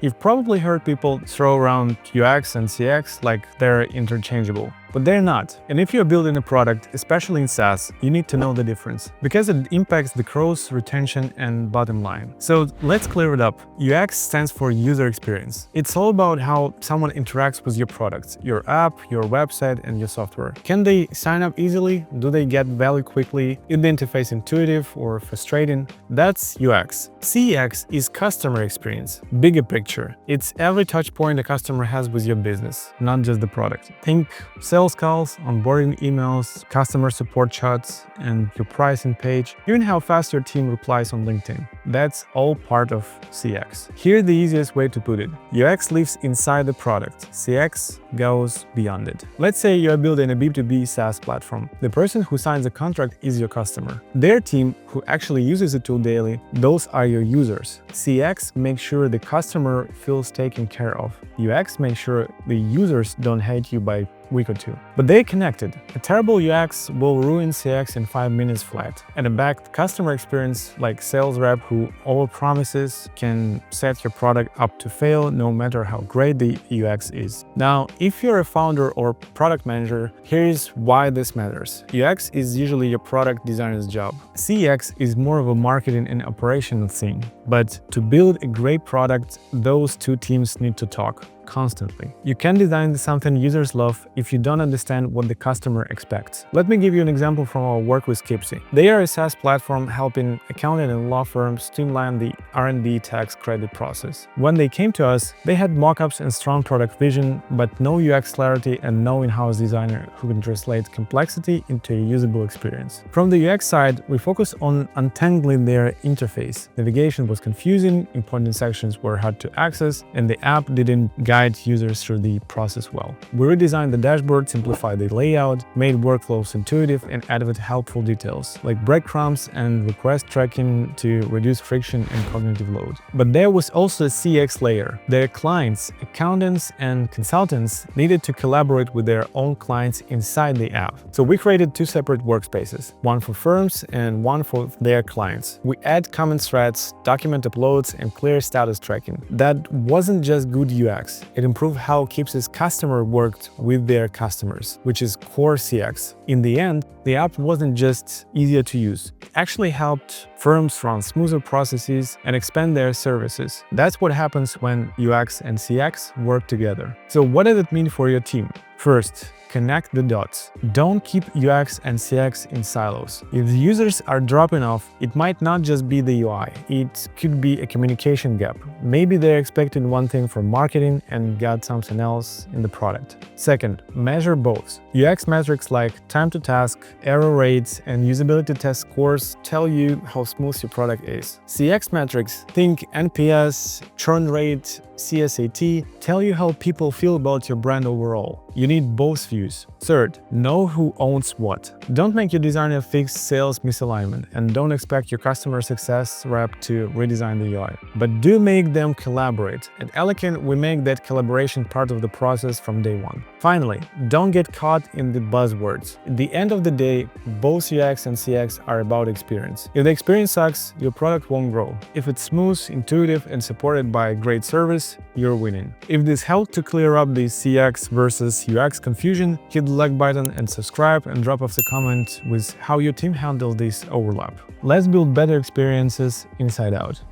You've probably heard people throw around UX and CX like they're interchangeable. But they're not. And if you're building a product, especially in SaaS, you need to know the difference because it impacts the growth, retention, and bottom line. So let's clear it up. UX stands for user experience. It's all about how someone interacts with your products, your app, your website, and your software. Can they sign up easily? Do they get value quickly? Is the interface intuitive or frustrating? That's UX. CX is customer experience. Bigger picture. It's every touch point a customer has with your business, not just the product. Think sales calls, onboarding emails, customer support chats, and your pricing page, even how fast your team replies on LinkedIn. That's all part of CX. Here's the easiest way to put it. UX lives inside the product. CX goes beyond it. Let's say you're building a B2B SaaS platform. The person who signs a contract is your customer. Their team, who actually uses the tool daily, those are your users. CX makes sure the customer feels taken care of. UX makes sure the users don't hate you by week or two. But they're connected. A terrible UX will ruin CX in 5 minutes flat. And a bad customer experience like sales rep who overpromises can set your product up to fail no matter how great the UX is. Now, if you're a founder or product manager, here's why this matters. UX is usually your product designer's job. CX is more of a marketing and operational thing. But to build a great product, those two teams need to talk constantly. You can design something users love if you don't understand what the customer expects. Let me give you an example from our work with Kipsi. They are a SaaS platform helping accounting and law firms streamline the R&D tax credit process. When they came to us, they had mockups and strong product vision, but no UX clarity and no in-house designer who can translate complexity into a usable experience. From the UX side, we focused on untangling their interface. Navigation was confusing, important sections were hard to access, and the app didn't guide users through the process well. We redesigned the dashboard, simplified the layout, made workflows intuitive, and added helpful details like breadcrumbs and request tracking to reduce friction and cognitive load. But there was also a CX layer. Their clients, accountants, and consultants needed to collaborate with their own clients inside the app. So we created 2 separate workspaces, one for firms and one for their clients. We add common threads, document uploads, and clear status tracking. That wasn't just good UX. It improved how Kipsi's customer worked with their customers, which is core CX. In the end, the app wasn't just easier to use. It actually helped firms run smoother processes and expand their services. That's what happens when UX and CX work together. So what does it mean for your team? First, connect the dots. Don't keep UX and CX in silos. If the users are dropping off, it might not just be the UI. It could be a communication gap. Maybe they're expecting one thing from marketing and got something else in the product. Second, measure both. UX metrics like time to task, error rates, and usability test scores tell you how smooth your product is. CX metrics, think NPS, churn rate, CSAT, tell you how people feel about your brand overall. You need both views. Third, know who owns what. Don't make your designer fix sales misalignment, and don't expect your customer success rep to redesign the UI. But do make them collaborate. At Eleken, we make that collaboration part of the process from day one. Finally, don't get caught in the buzzwords. At the end of the day, both UX and CX are about experience. If the experience sucks, your product won't grow. If it's smooth, intuitive, and supported by great service, you're winning. If this helped to clear up the CX versus UX confusion, hit the like button and subscribe, and drop off the comment with how your team handled this overlap. Let's build better experiences inside out.